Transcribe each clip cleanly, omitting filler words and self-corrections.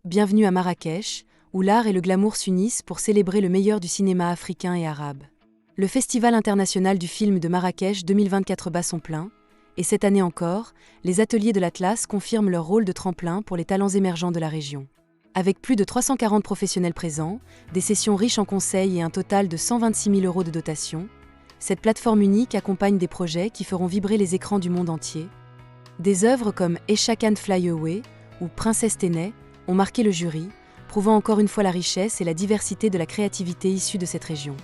bienvenue à Marrakech, où l'art et le glamour s'unissent pour célébrer le meilleur du cinéma africain et arabe. Le Festival international du film de Marrakech 2024 bat son plein, et cette année encore, les ateliers de l'Atlas confirment leur rôle de tremplin pour les talents émergents de la région. Avec plus de 340 professionnels présents, des sessions riches en conseils et un total de 126 000 € de dotation, cette plateforme unique accompagne des projets qui feront vibrer les écrans du monde entier. Des œuvres comme Esha Can Fly Away ou Princesse Ténè ont marqué le jury, prouvant encore une fois la richesse et la diversité de la créativité issue de cette région.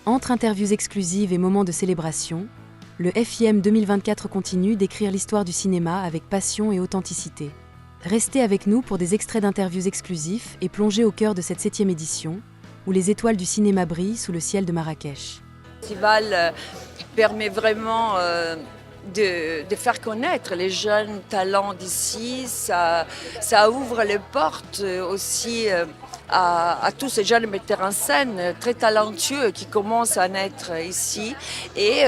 Entre interviews exclusives et moments de célébration, le FIM 2024 continue d'écrire l'histoire du cinéma avec passion et authenticité. Restez avec nous pour des extraits d'interviews exclusifs et plongez au cœur de cette 7e édition, où les étoiles du cinéma brillent sous le ciel de Marrakech. Le festival permet vraiment de faire connaître les jeunes talents d'ici. Ça ouvre les portes aussi à tous ces jeunes metteurs en scène très talentueux qui commencent à naître ici. Et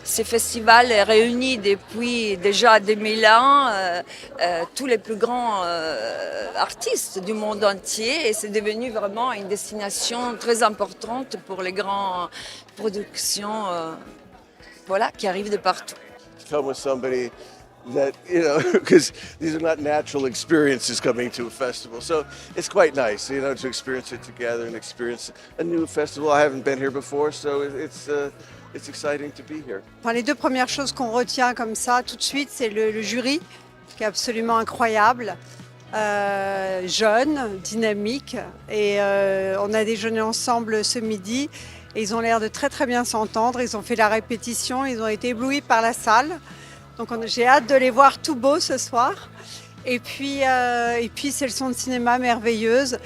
ce festival réunit depuis déjà 2001 tous les plus grands artistes du monde entier et c'est devenu vraiment une destination très importante pour les grandes productions qui arrivent de partout. Come with somebody that, because these are not natural experiences coming to a festival. So it's quite nice, to experience it together and experience a new festival. I haven't been here before, so it's exciting to be here. Enfin, les deux premières choses qu'on retient comme ça tout de suite, c'est le jury, qui est absolument incroyable, jeune, dynamique. Et on a déjeuné ensemble ce midi. Et ils ont l'air de très très bien s'entendre, ils ont fait la répétition, ils ont été éblouis par la salle. Donc j'ai hâte de les voir tout beaux ce soir. Et puis ces leçons de cinéma merveilleuses.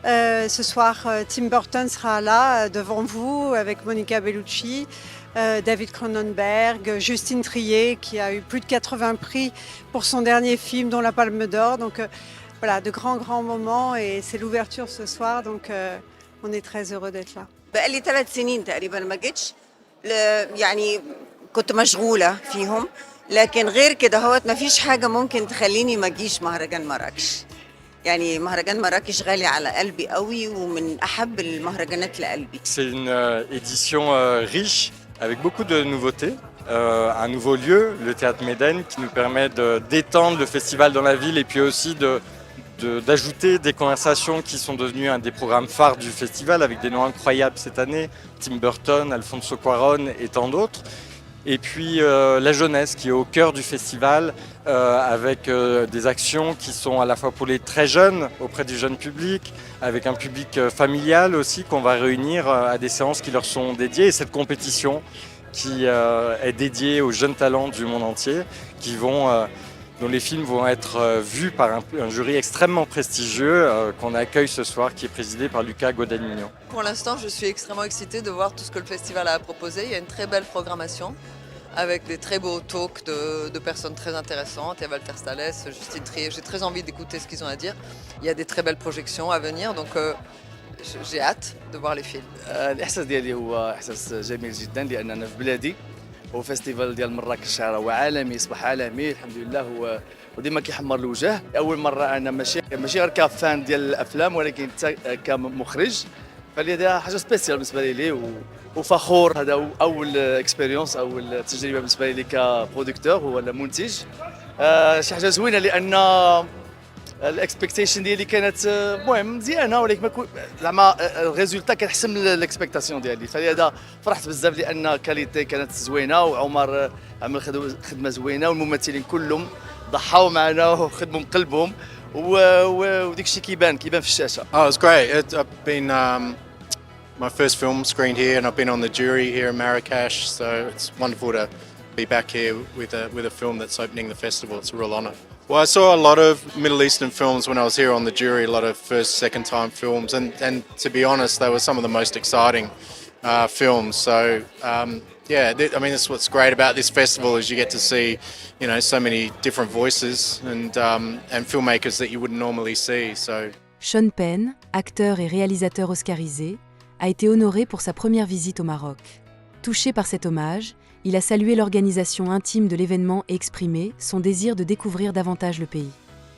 Ce soir, Tim Burton sera là devant vous avec Monica Bellucci, David Cronenberg, Justine Triet qui a eu plus de 80 prix pour son dernier film dont la Palme d'Or. Donc voilà, de grands moments et c'est l'ouverture ce soir. Donc on est très heureux d'être là. بقالي 3 سنين تقريبا ما جيتش يعني كنت مشغولة فيهم لكن غير كده هوت ما فيش حاجة ممكن تخليني ما اجيش مهرجان مراكش يعني مهرجان مراكش غالي على قلبي قوي ومن أحب المهرجانات لقلبي. C'est une édition riche avec beaucoup de nouveautés. Un nouveau lieu, le Théâtre Médène, qui nous permet d'étendre le festival dans la ville et puis aussi d'ajouter des conversations qui sont devenues un des programmes phares du festival avec des noms incroyables cette année, Tim Burton, Alfonso Cuarón et tant d'autres. Et puis la jeunesse qui est au cœur du festival avec des actions qui sont à la fois pour les très jeunes auprès du jeune public, avec un public familial aussi qu'on va réunir à des séances qui leur sont dédiées et cette compétition qui est dédiée aux jeunes talents du monde entier dont les films vont être vus par un jury extrêmement prestigieux qu'on accueille ce soir, qui est présidé par Lucas Godin-Mignon. Pour l'instant, je suis extrêmement excitée de voir tout ce que le festival a à proposer. Il y a une très belle programmation avec des très beaux talks de personnes très intéressantes. Il y a Walter Stallès, Justine Triet. J'ai très envie d'écouter ce qu'ils ont à dire. Il y a des très belles projections à venir, donc j'ai hâte de voir les films. الإحساس ديالي هو إحساس جميل جدا لأننا في بلادي. وفستيفال ديال مراكش هو عالمي اصبح عالمي الحمد لله وديما كيحمر الوجه اول مره انا ماشي غير كفان ديال الافلام ولكن حتى كمخرج فهذا حاجه سبيسيال بالنسبه لي وفخور هذا اول اكسبيريونس اول تجربه بالنسبه لي كبرودكتور ولا منتج شي حاجه زوينه لان الاكسبكتيشن ديالي كانت المهم مزيانه ولكن زعما الريزولتا كان احسن من الاكسبكتاسيون ديالي فلهذا فرحت بزاف لان كاليتي كانت زوينه وعمر عمل خدمه زوينه والممثلين كلهم ضحاو معنا وخدموا من قلبهم وديك الشيء كيبان في الشاشه. Oh, it was great. I've been my first film screened here and I've been on the jury here in Marrakech, so it's wonderful to be back here with a film that's opening the festival. It's a real honour. Well, I saw a lot of Middle Eastern films when I was here on the jury, a lot of first, second time films, and to be honest, they were some of the most exciting films. So, I mean, that's what's great about this festival is you get to see, so many different voices and filmmakers that you wouldn't normally see. So. Sean Penn, acteur et réalisateur oscarisé, a été honoré pour sa première visite au Maroc. Touché par cet hommage, il a salué l'organisation intime de l'événement et exprimé son désir de découvrir davantage le pays.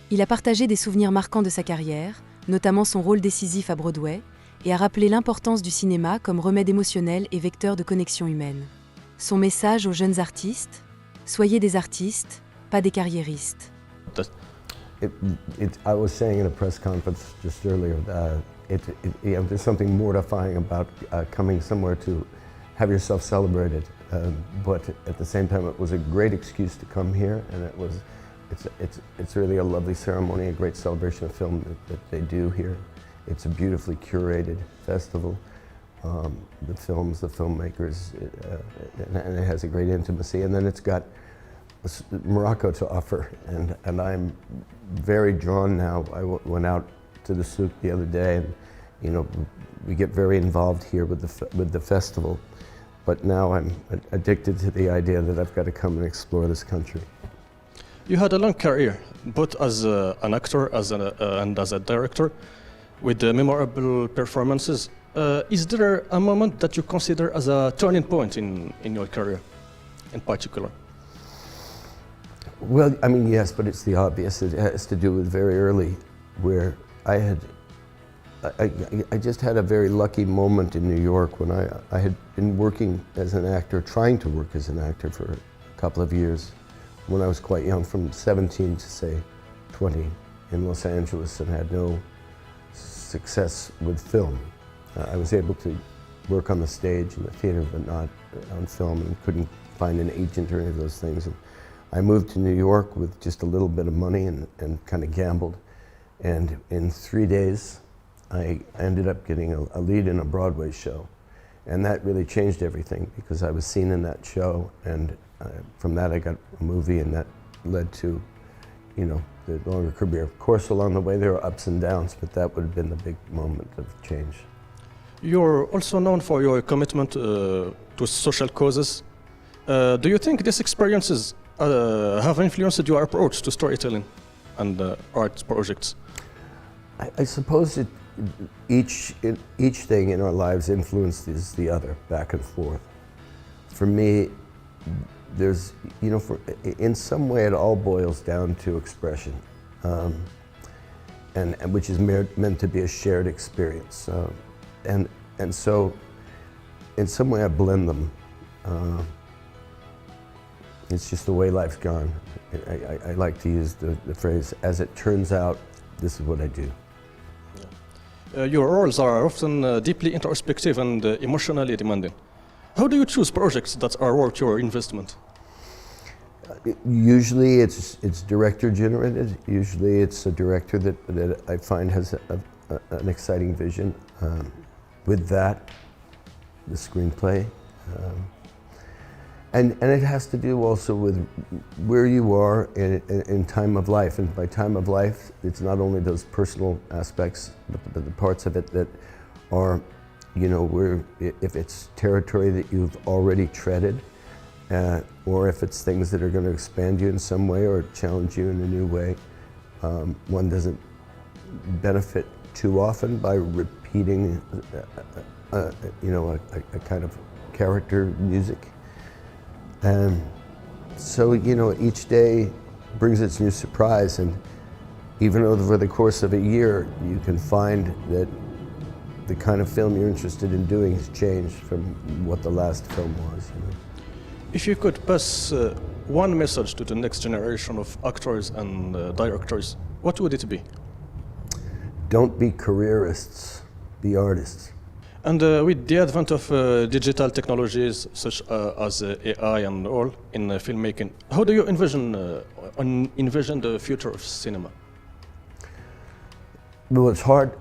Il a partagé des souvenirs marquants de sa carrière, notamment son rôle décisif à Broadway, et a rappelé l'importance du cinéma comme remède émotionnel et vecteur de connexion humaine. Son message aux jeunes artistes : soyez des artistes, pas des carriéristes. I was saying in a press conference just earlier, there's something mortifying about coming somewhere to have yourself celebrated, but at the same time it was a great excuse to come here, and it's really a lovely ceremony, a great celebration of film that they do here. It's a beautifully curated festival. The films, the filmmakers, and it has a great intimacy, and then it's got Morocco to offer, and I'm very drawn now. I went out to the souk the other day, and you know, we get very involved here with the festival, but now I'm addicted to the idea that I've got to come and explore this country. You had a long career, both as an actor and as a director, with memorable performances. Is there a moment that you consider as a turning point in your career, in particular? Well, I mean, yes, but it's the obvious. It has to do with very early, where I just had a very lucky moment in New York when I had been working as an actor, trying to work as an actor for a couple of years when I was quite young, from 17 to say 20 in Los Angeles, and had no success with film. I was able to work on the stage and the theater, but not on film, and couldn't find an agent or any of those things. And I moved to New York with just a little bit of money and kind of gambled. And in 3 days, I ended up getting a lead in a Broadway show. And that really changed everything, because I was seen in that show, and from that I got a movie, and that led to, you know, the longer career. Of course, along the way there were ups and downs, but that would have been the big moment of change. You're also known for your commitment to social causes. Do you think these experiences have influenced your approach to storytelling and art projects? I suppose each thing in our lives influences the other, back and forth. For me, there's, you know, in some way it all boils down to expression, and which is meant to be a shared experience. And so, in some way I blend them. It's just the way life's gone. I like to use the phrase, as it turns out, this is what I do. Your roles are often deeply introspective and emotionally demanding. How do you choose projects that are worth your investment? Usually it's director generated. Usually it's a director that I find has an exciting vision. With that, the screenplay. And it has to do also with where you are in time of life. And by time of life, it's not only those personal aspects, but the parts of it that are, you know, if it's territory that you've already treaded, or if it's things that are going to expand you in some way or challenge you in a new way. One doesn't benefit too often by repeating, you know, a kind of character music. So, you know, each day brings its new surprise, and even over the course of a year, you can find that the kind of film you're interested in doing has changed from what the last film was. You know? If you could pass one message to the next generation of actors and directors, what would it be? Don't be careerists, be artists. And with the advent of digital technologies such as AI and all in filmmaking, how do you envision the future of cinema? Well, it's hard.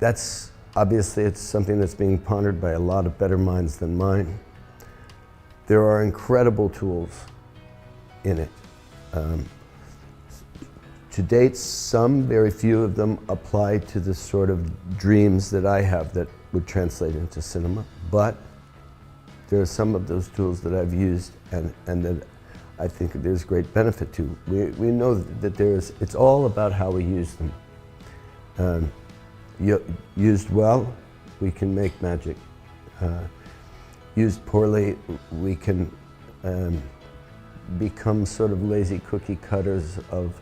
That's obviously, it's something that's being pondered by a lot of better minds than mine. There are incredible tools in it. To date, very few of them apply to the sort of dreams that I have that would translate into cinema. But there are some of those tools that I've used and that I think there's great benefit to. We know that it's all about how we use them. Used well, we can make magic. Used poorly, we can become sort of lazy cookie cutters of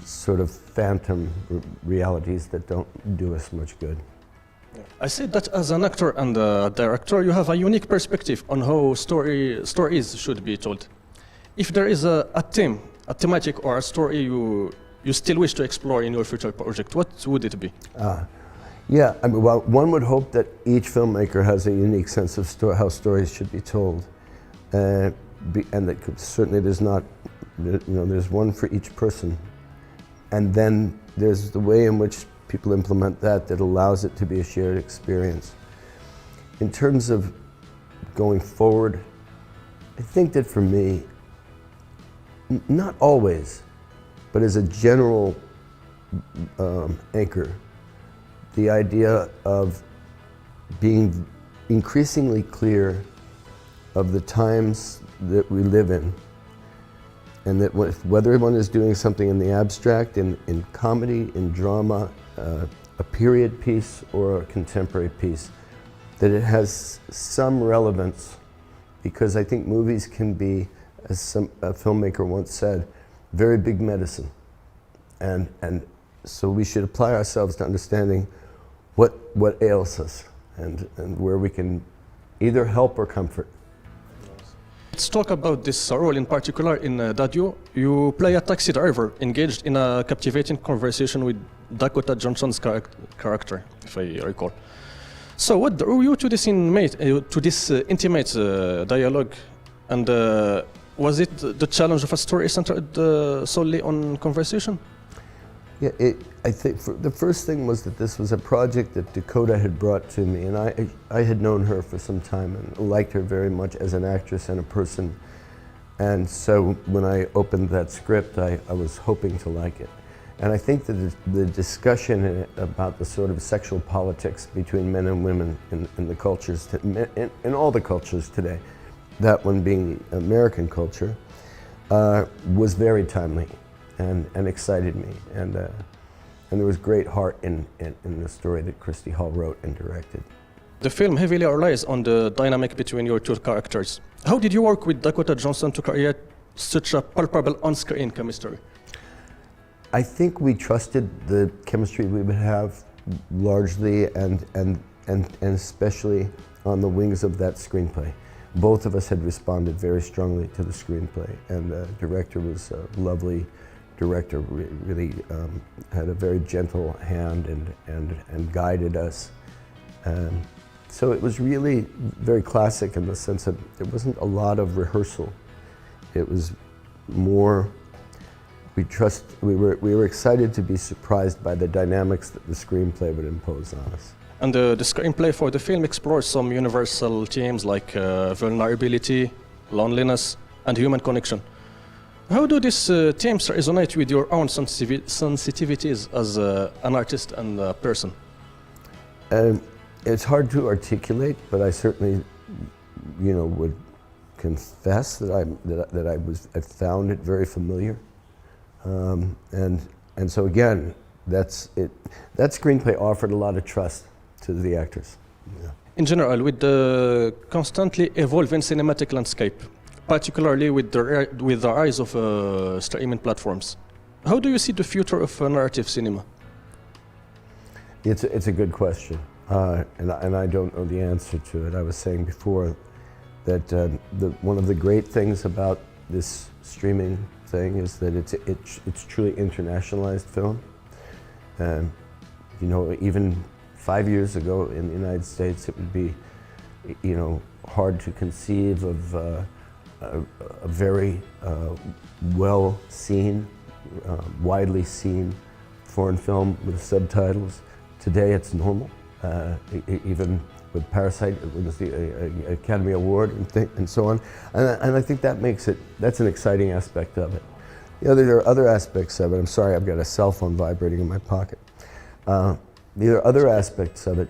sort of phantom realities that don't do us much good. I say that as an actor and a director, you have a unique perspective on how stories should be told. If there is a theme, a thematic or a story you still wish to explore in your future project, what would it be? Yeah, I mean, well, one would hope that each filmmaker has a unique sense of how stories should be told, and that certainly there's not, there's one for each person, and then there's the way in which people implement that allows it to be a shared experience. In terms of going forward, I think that for me, not always, but as a general anchor, the idea of being increasingly clear of the times that we live in, and that whether one is doing something in the abstract, in comedy, in drama, a period piece or a contemporary piece, that it has some relevance, because I think movies can be, as a filmmaker once said, very big medicine. And so we should apply ourselves to understanding what ails us and where we can either help or comfort. Let's talk about this role in particular in Daddio. You play a taxi driver engaged in a captivating conversation with Dakota Johnson's character, if I recall. So what drew you to this intimate dialogue, and was it the challenge of a story centered solely on conversation? Yeah, I think the first thing was that this was a project that Dakota had brought to me, and I had known her for some time and liked her very much as an actress and a person. And so when I opened that script, I was hoping to like it. And I think that the discussion about the sort of sexual politics between men and women in the cultures, in all the cultures today, that one being the American culture, was very timely and excited me. And there was great heart in the story that Christy Hall wrote and directed. The film heavily relies on the dynamic between your two characters. How did you work with Dakota Johnson to create such a palpable on-screen chemistry? I think we trusted the chemistry we would have largely and especially on the wings of that screenplay. Both of us had responded very strongly to the screenplay, and the director was a lovely director, really had a very gentle hand and guided us. So it was really very classic in the sense that there wasn't a lot of rehearsal. It was more, we were excited to be surprised by the dynamics that the screenplay would impose on us. And the screenplay for the film explores some universal themes like vulnerability, loneliness, and human connection. How do these themes resonate with your own sensitivities as an artist and a person? It's hard to articulate, but I certainly, would confess that I found it very familiar, and so again, that's it. That screenplay offered a lot of trust to the actors. Yeah. In general, with the constantly evolving cinematic landscape, particularly with the rise of streaming platforms, how do you see the future of narrative cinema? It's a good question, and I don't know the answer to it. I was saying before that one of the great things about this streaming thing is that it's truly internationalized film. Even 5 years ago in the United States, it would be, hard to conceive of a very well-seen, widely seen foreign film with subtitles. Today it's normal, even with Parasite, it wins the Academy Award and so on. And I think that's an exciting aspect of it. There are other aspects of it. I'm sorry, I've got a cell phone vibrating in my pocket. There are other aspects of it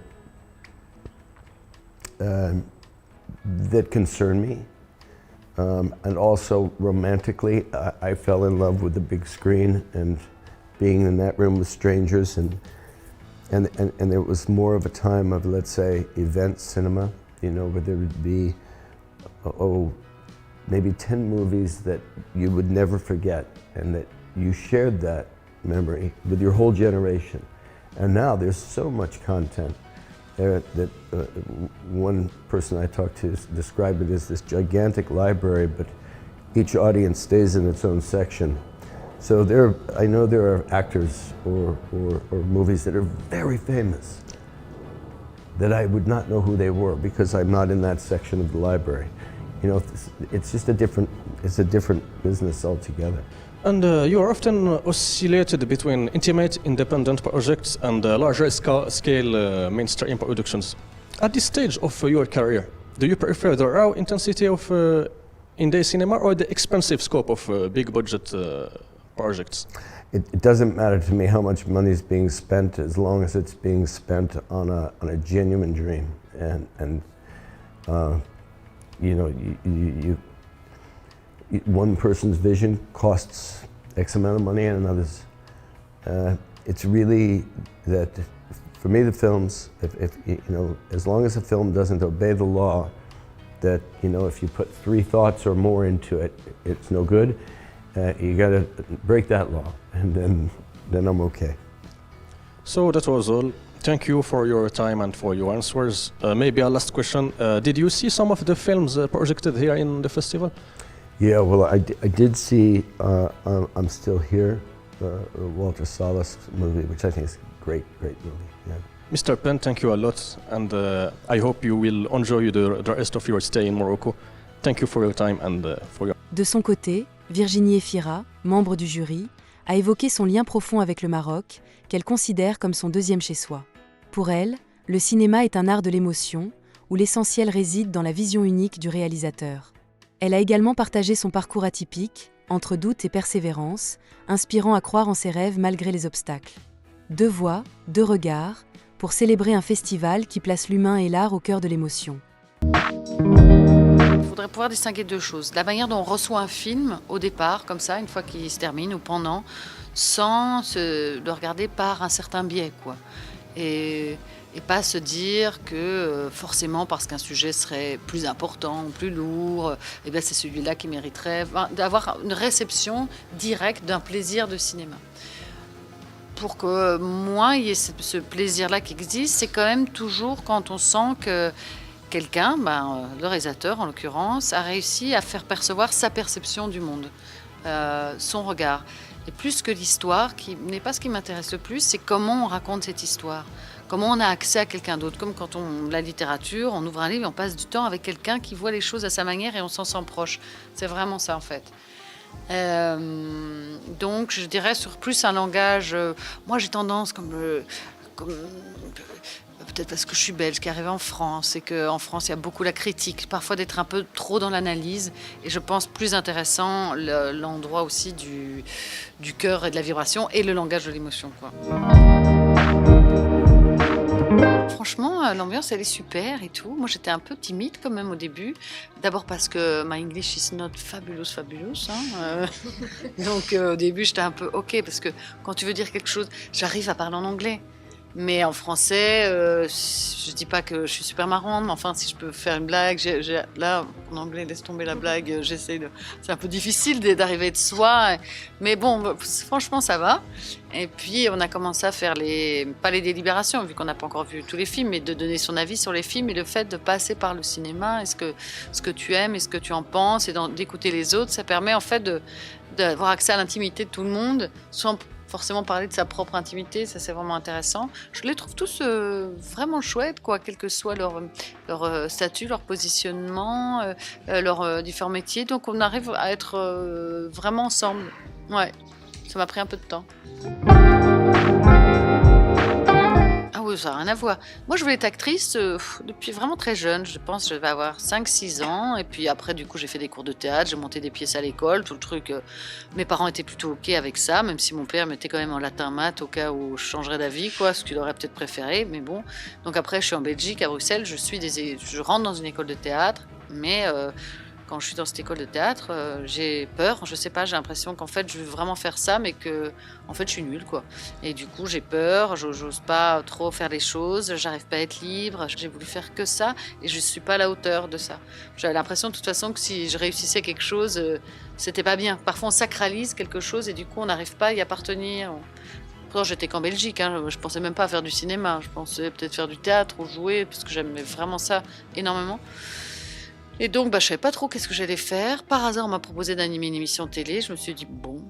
that concern me. And also romantically, I fell in love with the big screen and being in that room with strangers, and it was more of a time of, let's say, event cinema, where there would be, maybe 10 movies that you would never forget, and that you shared that memory with your whole generation. And now there's so much content that one person I talked to described it as this gigantic library, but each audience stays in its own section. So I know there are actors or movies that are very famous that I would not know who they were because I'm not in that section of the library. You know, it's just a different business altogether. And you are often oscillated between intimate, independent projects and larger scale mainstream productions. At this stage of your career, do you prefer the raw intensity of indie cinema or the expensive scope of big budget projects? It doesn't matter to me how much money is being spent as long as it's being spent on a genuine dream. And you know, one person's vision costs X amount of money and another's. It's really that, for me, the films, if you know, as long as a film doesn't obey the law, that, you know, if you put 3 thoughts or more into it, it's no good. You got to break that law, and then I'm okay. So that was all. Thank you for your time and for your answers. Maybe a last question. Did you see some of the films projected here in the festival? Yeah, well, I did see I'm Still Here, Walter Salles movie, which I think is a great movie. Yeah. Mr. Penn, thank you a lot, and I hope you will enjoy the rest of your stay in Morocco. Thank you for your time and for your... De son côté, Virginie Efira, membre du jury, a évoqué son lien profond avec le Maroc, qu'elle considère comme son deuxième chez-soi. Pour elle, le cinéma est un art de l'émotion, où l'essentiel réside dans la vision unique du réalisateur. Elle a également partagé son parcours atypique, entre doute et persévérance, inspirant à croire en ses rêves malgré les obstacles. 2 voix, 2 regards, pour célébrer un festival qui place l'humain et l'art au cœur de l'émotion. Il faudrait pouvoir distinguer 2 choses. La manière dont on reçoit un film au départ, comme ça, une fois qu'il se termine ou pendant, sans le regarder par un certain biais, quoi. Et pas se dire que forcément parce qu'un sujet serait plus important ou plus lourd, et bien c'est celui-là qui mériterait, d'avoir une réception directe d'un plaisir de cinéma. Pour que moi, il y ait ce plaisir-là qui existe, c'est quand même toujours quand on sent que quelqu'un, le réalisateur en l'occurrence, a réussi à faire percevoir sa perception du monde, son regard. Et plus que l'histoire, qui n'est pas ce qui m'intéresse le plus, c'est comment on raconte cette histoire. Comment on a accès à quelqu'un d'autre. Comme quand la littérature, on ouvre un livre et on passe du temps avec quelqu'un qui voit les choses à sa manière et on s'en sent proche. C'est vraiment ça en fait. Donc je dirais sur plus un langage... moi j'ai tendance comme peut-être parce que je suis belge, qui arrive en France, et qu'en France, il y a beaucoup la critique, parfois d'être un peu trop dans l'analyse, et je pense plus intéressant l'endroit aussi du cœur et de la vibration, et le langage de l'émotion, quoi. Franchement, l'ambiance, elle est super et tout. Moi, j'étais un peu timide quand même au début. D'abord parce que my English is not fabulous. Hein. Donc, au début, j'étais un peu OK, parce que quand tu veux dire quelque chose, j'arrive à parler en anglais. Mais en français, je dis pas que je suis super marrante, mais enfin, si je peux faire une blague, là, en anglais, laisse tomber la blague, j'essaie de... C'est un peu difficile d'arriver de soi, mais bon, franchement, ça va. Et puis, on a commencé à faire pas les délibérations, vu qu'on n'a pas encore vu tous les films, mais de donner son avis sur les films, et le fait de passer par le cinéma, ce que tu aimes, et ce que tu en penses, et d'écouter les autres, ça permet en fait d'avoir accès à l'intimité de tout le monde, sans forcément parler de sa propre intimité, ça c'est vraiment intéressant. Je les trouve tous vraiment chouettes, quoi, quel que soit leur statut, leur positionnement, leurs différents métiers. Donc on arrive à être vraiment ensemble. Ouais, ça m'a pris un peu de temps. Ah oui, ça n'a rien à voir. Moi, je voulais être actrice depuis vraiment très jeune. Je pense que je vais avoir 5-6 ans. Et puis après, du coup, j'ai fait des cours de théâtre, j'ai monté des pièces à l'école, tout le truc. Mes parents étaient plutôt OK avec ça, même si mon père mettait quand même en latin maths au cas où je changerais d'avis, quoi, ce qu'il aurait peut-être préféré. Mais bon. Donc après, je suis en Belgique, à Bruxelles. Je rentre dans une école de théâtre, mais quand je suis dans cette école de théâtre, j'ai peur. Je sais pas, j'ai l'impression qu'en fait, je veux vraiment faire ça, mais que en fait, je suis nulle, quoi. Et du coup, j'ai peur, j'ose pas trop faire les choses, j'arrive pas à être libre. J'ai voulu faire que ça et je suis pas à la hauteur de ça. J'avais l'impression de toute façon que si je réussissais quelque chose, c'était pas bien. Parfois, on sacralise quelque chose et du coup, on n'arrive pas à y appartenir. Pourtant, j'étais qu'en Belgique, hein. Je pensais même pas à faire du cinéma. Je pensais peut-être faire du théâtre ou jouer, parce que j'aimais vraiment ça énormément. Et donc, je savais pas trop qu'est-ce que j'allais faire. Par hasard, on m'a proposé d'animer une émission télé. Je me suis dit, bon,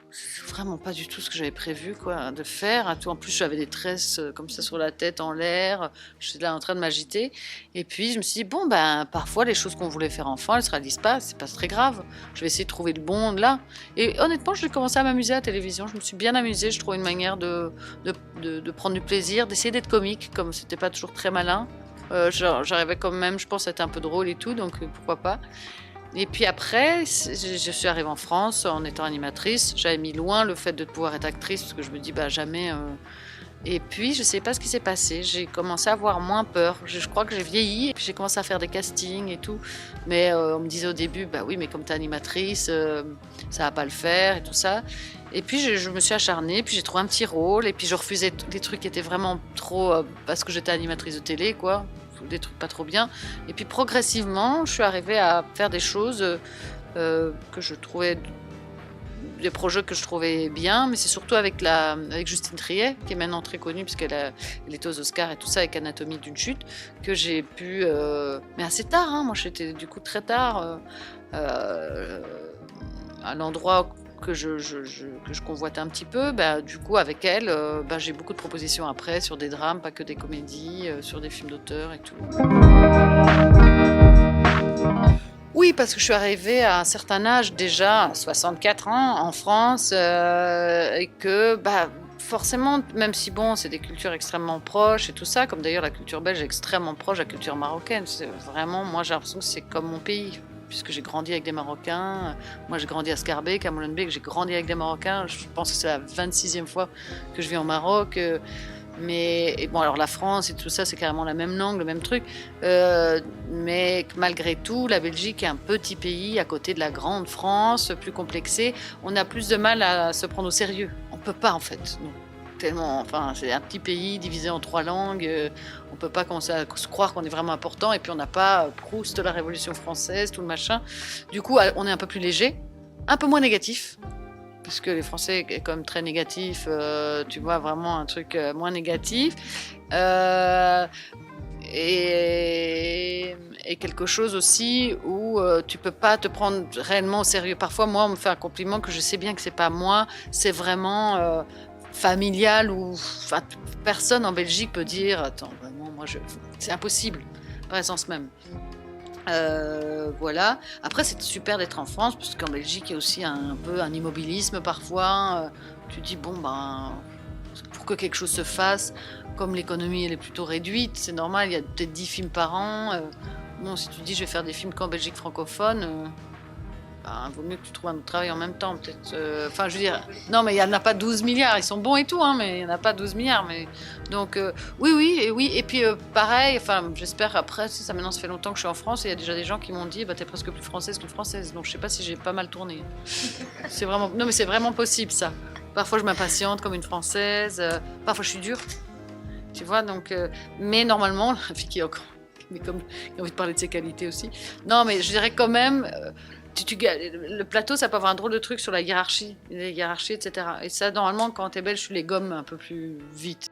c'est vraiment pas du tout ce que j'avais prévu, quoi, de faire. En plus, j'avais des tresses comme ça sur la tête, en l'air. J'étais là en train de m'agiter. Et puis, je me suis dit, bon, parfois, les choses qu'on voulait faire enfant, elles se réalisent pas. C'est pas très grave. Je vais essayer de trouver le bon là. Et honnêtement, j'ai commencé à m'amuser à la télévision. Je me suis bien amusée. Je trouvais une manière de prendre du plaisir, d'essayer d'être comique, comme c'était pas toujours très malin. J'arrivais quand même, je pense, à être un peu drôle et tout, donc pourquoi pas. Et puis après, je suis arrivée en France en étant animatrice. J'avais mis loin le fait de pouvoir être actrice, parce que je me dis, jamais... Et puis, je sais pas ce qui s'est passé. J'ai commencé à avoir moins peur. Je crois que j'ai vieilli. Et puis, j'ai commencé à faire des castings et tout. Mais on me disait au début, oui, mais comme tu es animatrice, ça va pas le faire et tout ça. Et puis, je me suis acharnée. Puis, j'ai trouvé un petit rôle. Et puis, je refusais des trucs qui étaient vraiment trop... parce que j'étais animatrice de télé, quoi. Des trucs pas trop bien. Et puis, progressivement, je suis arrivée à faire des choses que je trouvais... des projets que je trouvais bien, mais c'est surtout avec Justine Triet, qui est maintenant très connue, puisqu'elle était aux Oscars et tout ça, avec Anatomie d'une chute, que j'ai pu... mais assez tard, hein, moi j'étais du coup très tard, à l'endroit que je convoitais un petit peu. Du coup, avec elle, j'ai beaucoup de propositions après, sur des drames, pas que des comédies, sur des films d'auteur et tout. Oui, parce que je suis arrivée à un certain âge déjà, à 64 ans, en France, et que forcément, même si c'est des cultures extrêmement proches et tout ça, comme d'ailleurs la culture belge est extrêmement proche de la culture marocaine, c'est vraiment, moi j'ai l'impression que c'est comme mon pays, puisque j'ai grandi avec des Marocains. Moi j'ai grandi à Scarbeck, à Molenbeek, j'ai grandi avec des Marocains. Je pense que c'est la 26e fois que je vis au Maroc. Mais alors la France et tout ça, c'est carrément la même langue, le même truc. Mais malgré tout, la Belgique est un petit pays à côté de la grande France, plus complexée. On a plus de mal à se prendre au sérieux. On peut pas en fait. Non. Tellement, c'est un petit pays divisé en 3 langues. On peut pas commencer à se croire qu'on est vraiment important. Et puis on n'a pas Proust, la Révolution française, tout le machin. Du coup, on est un peu plus léger, un peu moins négatif. Parce que les Français sont quand même très négatifs, tu vois, vraiment un truc moins négatif. Et quelque chose aussi où tu peux pas te prendre réellement au sérieux. Parfois, moi, on me fait un compliment que je sais bien que c'est pas moi, c'est vraiment familial, ou personne en Belgique peut dire, attends, vraiment, c'est impossible, par essence même. Voilà. Après, c'est super d'être en France, parce qu'en Belgique, il y a aussi un peu un immobilisme parfois. Tu dis, pour que quelque chose se fasse, comme l'économie elle est plutôt réduite, c'est normal, il y a peut-être 10 films par an. Si tu dis, je vais faire des films qu'en Belgique francophone, vaut mieux que tu trouves un autre travail en même temps, peut-être. Je veux dire, non, mais il n'y en a pas 12 milliards. Ils sont bons et tout, hein, mais il n'y en a pas 12 milliards. Mais... Donc, oui. Et puis, pareil, j'espère, après, ça maintenant, ça fait longtemps que je suis en France, et il y a déjà des gens qui m'ont dit, t'es presque plus française que française. Donc, je ne sais pas si j'ai pas mal tourné. Non, mais c'est vraiment possible, ça. Parfois, je m'impatiente comme une Française. Parfois, je suis dure. Tu vois, donc... mais normalement, la fille qui a envie de parler de ses qualités aussi. Non, mais je dirais quand même... le plateau, ça peut avoir un drôle de truc sur la hiérarchie, les hiérarchies, etc. Et ça, normalement, quand t'es belge, tu les gommes un peu plus vite.